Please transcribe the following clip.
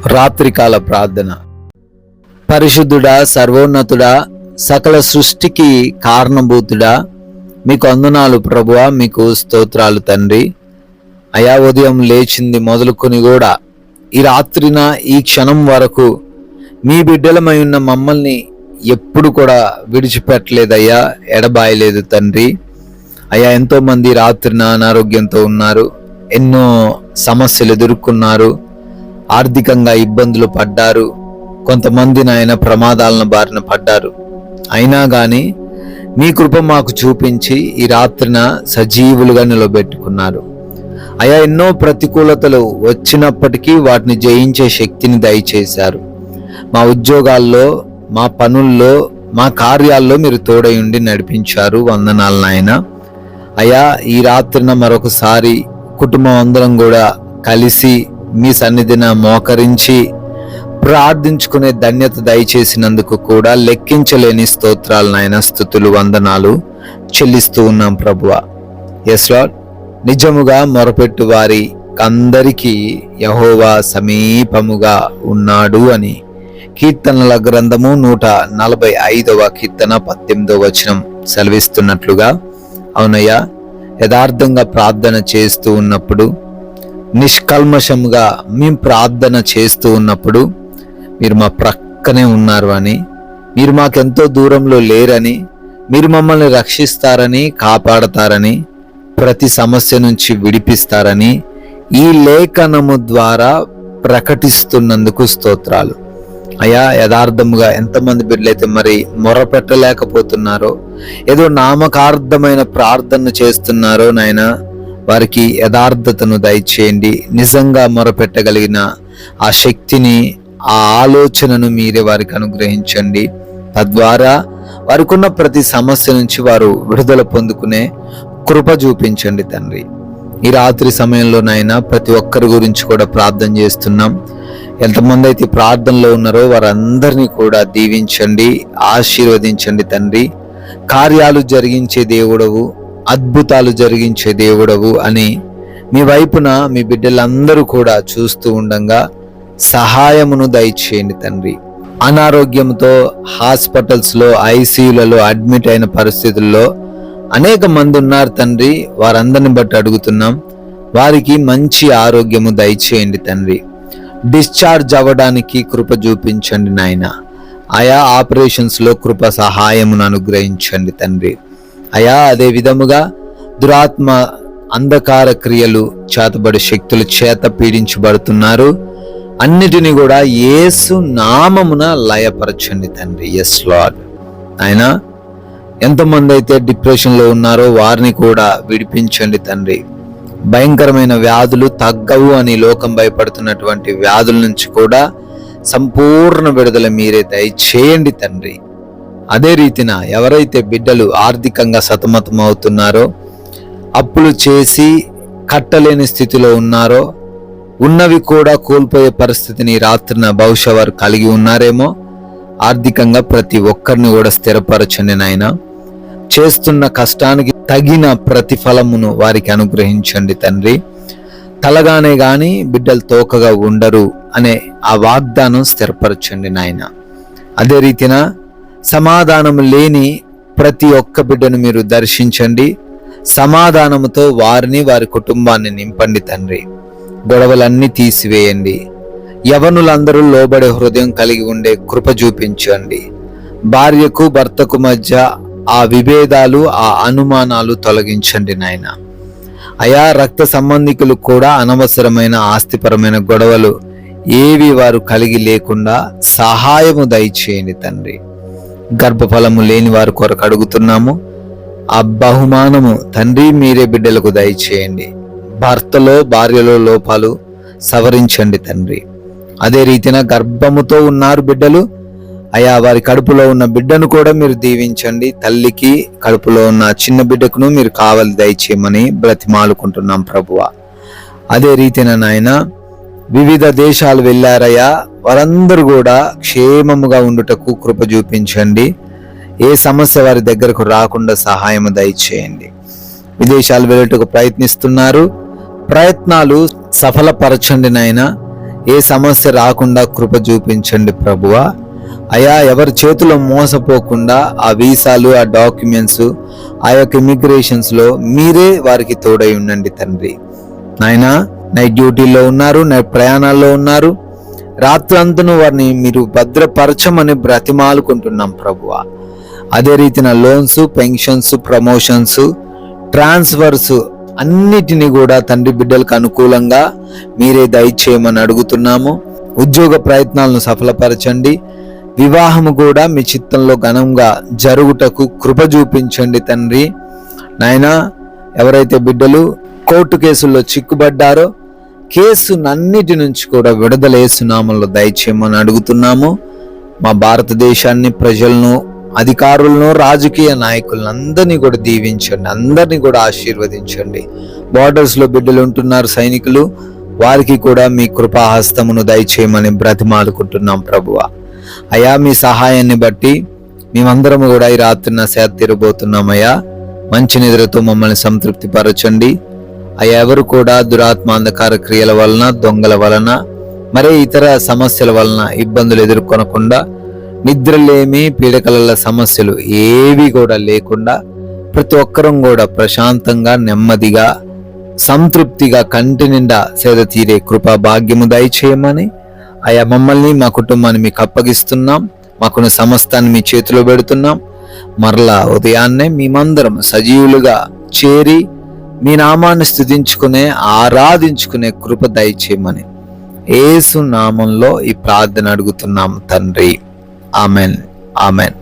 రాత్రికాల ప్రార్థన. పరిశుద్ధుడా, సర్వోన్నతుడా, సకల సృష్టికి కారణభూతుడా, మీకు వందనాలు ప్రభువా, మీకు స్తోత్రాలు తండ్రి. అయా, ఉదయం లేచింది మొదలుకొని కూడా ఈ రాత్రిన ఈ క్షణం వరకు మీ బిడ్డలమై ఉన్న మమ్మల్ని ఎప్పుడు కూడా విడిచిపెట్టలేదయ్యా, ఎడబాయలేదు తండ్రి. అయ్యా, ఎంతోమంది రాత్రిన అనారోగ్యంతో ఉన్నారు, ఎన్నో సమస్యలు ఎదుర్కొన్నారు, ఆర్థికంగా ఇబ్బందులు పడ్డారు, కొంతమంది నాయన ప్రమాదాలను బారిన పడ్డారు. అయినా కానీ మీ కృప మాకు చూపించి ఈ రాత్రిన సజీవులుగా నిలబెట్టుకున్నారు. అయా, ఎన్నో ప్రతికూలతలు వచ్చినప్పటికీ వాటిని జయించే శక్తిని దయచేశారు. మా ఉద్యోగాల్లో, మా పనుల్లో, మా కార్యాల్లో మీరు తోడై ఉండి నడిపించారు. వందనాలు నాయన. అయా, ఈ రాత్రిన మరొకసారి కుటుంబం అందరం కూడా కలిసి మీ సన్నిధిన మోకరించి ప్రార్థించుకునే ధన్యత దయచేసినందుకు కూడా లెక్కించలేని స్తోత్రాలు నాయన, స్తుతులు, వందనాలు చెల్లిస్తూ ఉన్నాం ప్రభువా. ఎస్ లార్డ్, నిజముగా మొరపెట్టు వారి అందరికీ యెహోవా సమీపముగా ఉన్నాడు అని కీర్తనల గ్రంథము 145వ కీర్తన 18వ వచనం సెలవిస్తున్నట్లుగా, అవునయ్యా, యథార్థంగా ప్రార్థన చేస్తూ ఉన్నప్పుడు, నిష్కల్మషంగా మేము ప్రార్థన చేస్తూ ఉన్నప్పుడు మీరు మా ప్రక్కనే ఉన్నారు అని, మీరు మాకెంతో దూరంలో లేరని, మీరు మమ్మల్ని రక్షిస్తారని, కాపాడతారని, ప్రతి సమస్య నుంచి విడిపిస్తారని ఈ లేఖనము ద్వారా ప్రకటిస్తున్నందుకు స్తోత్రాలు. అయ్యా, యథార్థముగా ఎంతమంది బిడ్డలైతే మరి మొరపెట్టలేకపోతున్నారో, ఏదో నామకార్థమైన ప్రార్థన చేస్తున్నారో నాయన, వారికి యథార్థతను దయచేయండి. నిజంగా మొరపెట్టగలిగిన ఆ శక్తిని, ఆ ఆలోచనను మీరే వారికి అనుగ్రహించండి. తద్వారా వారికి ఉన్న ప్రతి సమస్య నుంచి వారు విడుదల పొందుకునే కృప చూపించండి తండ్రి. ఈ రాత్రి సమయంలో నాయన ప్రతి ఒక్కరి గురించి కూడా ప్రార్థన చేస్తున్నాం. ఎంతమంది అయితే ప్రార్థనలో ఉన్నారో వారందరినీ కూడా దీవించండి, ఆశీర్వదించండి తండ్రి. కార్యాలు జరిగించే దేవుడవు, అద్భుతాలు జరిగించే దేవుడవు అని మీ వైపున మీ బిడ్డలందరూ కూడా చూస్తూ ఉండగా సహాయమును దయచేయండి తండ్రి. అనారోగ్యంతో హాస్పిటల్స్లో, ఐసీయూలలో అడ్మిట్ అయిన పరిస్థితుల్లో అనేక మంది ఉన్నారు తండ్రి. వారందరిని బట్టి అడుగుతున్నాం, వారికి మంచి ఆరోగ్యము దయచేయండి తండ్రి. డిశ్చార్జ్ అవ్వడానికి కృప చూపించండి నాయన. ఆయా ఆపరేషన్స్లో కృప సహాయమును అనుగ్రహించండి తండ్రి. అయా, అదే విధముగా దురాత్మ అంధకార క్రియలు, చేతబడి శక్తుల చేత పీడించబడుతున్నారు, అన్నిటినీ కూడా యేసు నామమున లయపరచండి తండ్రి. Yes lord. ఆయన ఎంతమంది అయితే డిప్రెషన్లో ఉన్నారో వారిని కూడా విడిపించండి తండ్రి. భయంకరమైన వ్యాధులు తగ్గవు అని లోకం భయపడుతున్నటువంటి వ్యాధుల నుంచి కూడా సంపూర్ణ విడుదల మీరే దయచేయండి తండ్రి. అదే రీతిన ఎవరైతే బిడ్డలు ఆర్థికంగా సతమతం అవుతున్నారో, అప్పులు చేసి కట్టలేని స్థితిలో ఉన్నారో, ఉన్నవి కూడా కోల్పోయే పరిస్థితిని రాత్రిన బహుశా వారు కలిగి ఉన్నారేమో, ఆర్థికంగా ప్రతి ఒక్కరిని కూడా స్థిరపరచండి నాయన. చేస్తున్న కష్టానికి తగిన ప్రతిఫలమును వారికి అనుగ్రహించండి తండ్రి. తలగానే గాని బిడ్డలు తోకగా ఉండరు అనే ఆ వాగ్దానం స్థిరపరచండి నాయన. అదే రీతిన సమాధానము లేని ప్రతి ఒక్క బిడ్డను మీరు దర్శించండి. సమాధానముతో వారిని, వారి కుటుంబాన్ని నింపండి తండ్రి. గొడవలన్నీ తీసివేయండి. యవనులందరూ లోబడే హృదయం కలిగి ఉండే కృప చూపించండి. భార్యకు భర్తకు మధ్య ఆ విభేదాలు, ఆ అనుమానాలు తొలగించండి నాయన. అయా, రక్త సంబంధికులు కూడా అనవసరమైన ఆస్తిపరమైన గొడవలు ఏవి వారు కలిగి లేకుండా సహాయము దయచేయండి తండ్రి. గర్భఫలము లేని వారి కొరకు అడుగుతున్నాము. ఆ బహుమానము తండ్రి మీరే బిడ్డలకు దయచేయండి. భర్తలో, భార్యలో లోపాలు సవరించండి తండ్రి. అదే రీతిన గర్భముతో ఉన్నారు బిడ్డలు, అయా, వారి కడుపులో ఉన్న బిడ్డను కూడా మీరు దీవించండి. తల్లికి, కడుపులో ఉన్న చిన్న బిడ్డకును మీరు కావలి దయచేయమని బ్రతిమాలుకుంటున్నాం ప్రభువా. అదే రీతిన నాయన వివిధ దేశాలు వెళ్ళారయ్యా, వారందరూ కూడా క్షేమముగా ఉండుటకు కృప చూపించండి. ఏ సమస్య వారి దగ్గరకు రాకుండా సహాయం దయచేయండి. విదేశాలు వెళ్ళటకు ప్రయత్నిస్తున్నారు, ప్రయత్నాలు సఫలపరచండి నాయన. ఏ సమస్య రాకుండా కృప చూపించండి ప్రభువా. అయా, ఎవరి చేతిలో మోసపోకుండా ఆ వీసాలు, ఆ డాక్యుమెంట్స్, ఆ యొక్క ఇమిగ్రేషన్స్లో మీరే వారికి తోడై ఉండండి తండ్రి. నాయనా, నైట్ డ్యూటీలో ఉన్నారు, నైట్ ప్రయాణాల్లో ఉన్నారు, రాత్రంతను వారిని మీరు భద్రపరచమని బ్రతిమాలుకుంటున్నాం ప్రభువా. అదే రీతిన లోన్స్, పెన్షన్స్, ప్రమోషన్స్, ట్రాన్స్ఫర్స్ అన్నిటినీ కూడా తండ్రి బిడ్డలకు అనుకూలంగా మీరే దయచేయమని అడుగుతున్నాము. ఉద్యోగ ప్రయత్నాలను సఫలపరచండి. వివాహము కూడా మీ చిత్తంలో ఘనంగా జరుగుటకు కృప చూపించండి తండ్రి. నాయనా, ఎవరైతే బిడ్డలు కోర్టు కేసుల్లో చిక్కుబడ్డారో కేసునన్నిటి నుంచి కూడా విడుదల యేసు నామములో దయచేయమని అడుగుతున్నాము. మా భారతదేశాన్ని, ప్రజలను, అధికారులను, రాజకీయ నాయకులను అందరినీ కూడా దీవించండి, అందరినీ కూడా ఆశీర్వదించండి. బార్డర్స్లో బిడ్డలు ఉంటున్నారు, సైనికులు, వారికి కూడా మీ కృపాహస్తమును దయచేయమని బ్రతిమాలుకుంటున్నాం ప్రభువా. అయా, మీ సహాయాన్ని బట్టి మేమందరము కూడా ఈ రాత్రిన సేద తీరబోతున్నామయ్యా. మంచి నిద్రతో మమ్మల్ని సంతృప్తి పరచండి అయ్యా. ఎవరు కూడా దురాత్మ అంధకార క్రియల వలన, దొంగల వలన, మరే ఇతర సమస్యల వలన ఇబ్బందులు ఎదుర్కొనకుండా, నిద్రలేమి, పీడకల సమస్యలు ఏవి కూడా లేకుండా ప్రతి ఒక్కరం కూడా ప్రశాంతంగా, నెమ్మదిగా, సంతృప్తిగా, కంటి నిండా సేద తీరే కృపా భాగ్యము దయచేయమని అయ్యా మమ్మల్ని, మా కుటుంబాన్ని మీకు అప్పగిస్తున్నాం. మాకున్న సమస్తాన్ని మీ చేతిలో పెడుతున్నాం. మరలా ఉదయాన్నే మేమందరం సజీవులుగా చేరి మీ నామాన్ని స్తుతించుకునే, ఆరాధించుకునే కృప దయచేయమని యేసు నామంలో ఈ ప్రార్థన అడుగుతున్నాం తండ్రి. Amen, amen.